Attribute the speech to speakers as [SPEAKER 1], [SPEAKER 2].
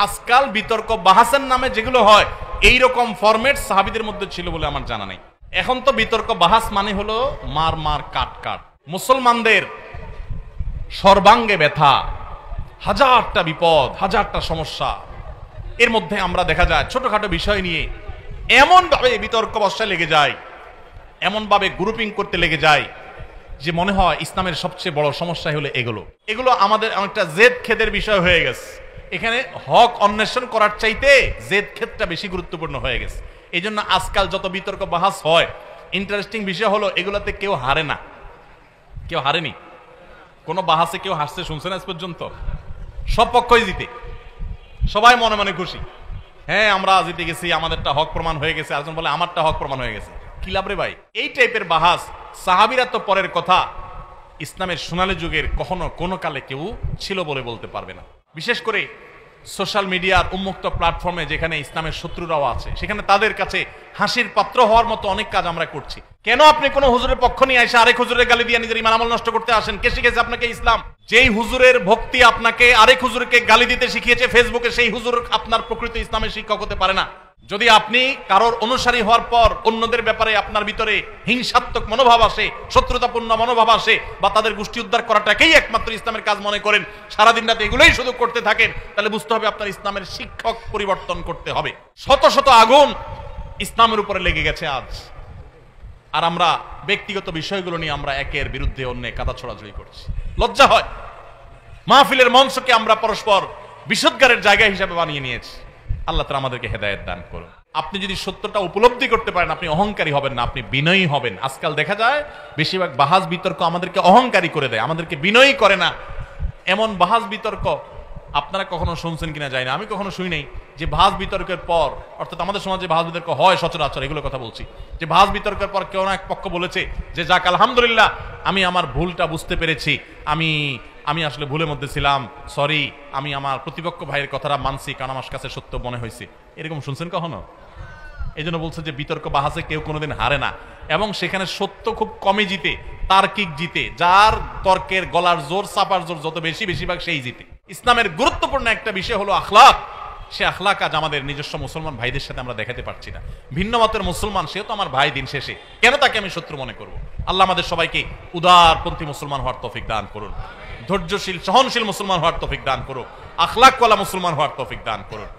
[SPEAKER 1] আজকাল বিতর্ক বাহাসের নামে যেগুলো হয় এইরকম ফরম্যাট সাহাবীদের মধ্যে ছিল বলে আমার জানা নেই। এখন তো বিতর্ক বাহাস মানে হলো মার মার কাট কাট। মুসলমানদের সর্বাঙ্গে ব্যথা, হাজারটা বিপদ, হাজারটা সমস্যা, এর মধ্যে আমরা দেখা যায় ছোটখাটো বিষয় নিয়ে এমন ভাবে বিতর্ক বর্ষায় লেগে যায়, এমন ভাবে গ্রুপিং করতে লেগে যায় যে মনে হয় ইসলামের সবচেয়ে বড় সমস্যা হলো এগুলো আমাদের অনেকটা জেদ খেদের বিষয় হয়ে গেছে। এখানে হক অন্বেষণ করার চাইতে জেদ খেদটা বেশি গুরুত্বপূর্ণ হয়ে গেছে। এই জন্য আজকাল যত বিতর্ক বাহাস হয়, ইন্টারেস্টিং বিষয় হলো এগুলাতে কেউ হারে না, কেউ হারেনি। কোন বাহাসে কেউ হাসতে শুনছেন আজ পর্যন্ত? সব পক্ষই জিতে, সবাই মনে মনে খুশি। হ্যাঁ আমরা জিতে গেছি, আমাদেরটা হক প্রমাণ হয়ে গেছে। আরেকজন বলে আমারটা হক প্রমাণ হয়ে গেছে। কি লাভ রে ভাই? এই টাইপের বাহাস সাহাবীরা তো পরের কথা, ইসলামের সোনালী যুগের কখনো কোনো কালে কেউ ছিল বলে বলতে পারবে না। বিশেষ করে সোশ্যাল মিডিয়ার উন্মুক্ত প্ল্যাটফর্মে যেখানে ইসলামের শত্রুরাও আছে, সেখানে তাদের কাছে হাসির পাত্র হওয়ার মতো অনেক কাজ আমরা করছি। কেন আপনি কোন হুজুরের পক্ষ নিয়ে এসে আরেক হুজুরের গালি দিয়ে নিজের ঈমান আমল নষ্ট করতে আসেন? কে শিখেছে আপনাকে ইসলাম? যেই হুজুরের ভক্তি আপনাকে আরেক হুজুরকে গালি দিতে শিখিয়েছে ফেসবুকে, সেই হুজুর আপনার প্রকৃত ইসলামের শিক্ষক হতে পারে না। যদি আপনি কারোর অনুসারী হওয়ার পর অন্যদের ব্যাপারে আপনার ভিতরে হিংসাত্মক মনোভাব আসে, শত্রুতাপূর্ণ মনোভাব আসে, বা তাদের গোষ্ঠী উদ্ধার করাটাকেই একমাত্র ইসলামের কাজ মনে করেন, সারাদিন রাতে এগুলোই শুধু করতে থাকেন, তাহলে বুঝতে হবে আপনার ইসলামের শিক্ষক পরিবর্তন করতে হবে। শত শত আগুন ইসলামের উপরে লেগে গেছে আজ, আর আমরা ব্যক্তিগত বিষয়গুলো নিয়ে আমরা একের বিরুদ্ধে অন্য কাদা ছড়াছড়ি করছি। লজ্জা হয়। মাহফিলের মঞ্চকে আমরা পরস্পর বিষোদ্গারের জায়গা হিসাবে বানিয়ে নিয়েছি। আল্লাহ তাআলা আমাদেরকে হেদায়েত দান করুন। আপনি যদি সত্যটা উপলব্ধি করতে পারেন, আপনি অহংকারী হবেন না, আপনি বিনয়ী হবেন। আজকাল দেখা যায় বেশিরভাগ বাহাস বিতর্ক আমাদেরকে অহংকারী করে দেয়, আমাদেরকে বিনয়ী করে না। এমন বাহাস বিতর্ক আপনারা কখনো শুনছেন কিনা জানি না, আমি কখনো শুনি নাই যে বাহাস বিতর্কের পর, অর্থাৎ আমাদের সমাজে বাহাস বিতর্ক হয় সচরাচর, এগুলোর কথা বলছি, যে বাহাস বিতর্কের পর কেউ না এক পক্ষ বলেছে যে যাক আলহামদুলিল্লাহ, আমি আমার ভুলটা বুঝতে পেরেছি, আমি আসলে ভুলের মধ্যে ছিলাম, সরি, আমি আমার প্রতিপক্ষ ভাইয়ের কথাটা মানছি, কারণ আমার কাছে সত্য মনে হয়েছে। এরকম শুনছেন কখনো? এই জন্য বলছে যে বিতর্ক বাহাসে কেউ কোনোদিন হারে না, এবং সেখানে সত্য খুব কমই জিতে, তার্কিক জিতে। যার তর্কের গলার জোর, চাপার জোর যত বেশি, বেশিরভাগ সেই জিতে। ইসলামের গুরুত্বপূর্ণ একটা বিষয় হলো আখলাক। সে আখলাক আজ আমাদের নিজস্ব মুসলমান ভাইদের সাথে আমরা দেখাতে পারছি না। ভিন্ন মতের মুসলমান, সেও তো আমার ভাই, দিন শেষে কেন তাকে আমি শত্রু মনে করব? আল্লাহ আমাদের সবাইকে উদারপন্থী মুসলমান হওয়ার তৌফিক দান করুন, ধৈর্যশীল সহনশীল মুসলমান হওয়ার তৌফিক দান করুন, আখলাকওয়ালা মুসলমান হওয়ার তৌফিক দান করুন।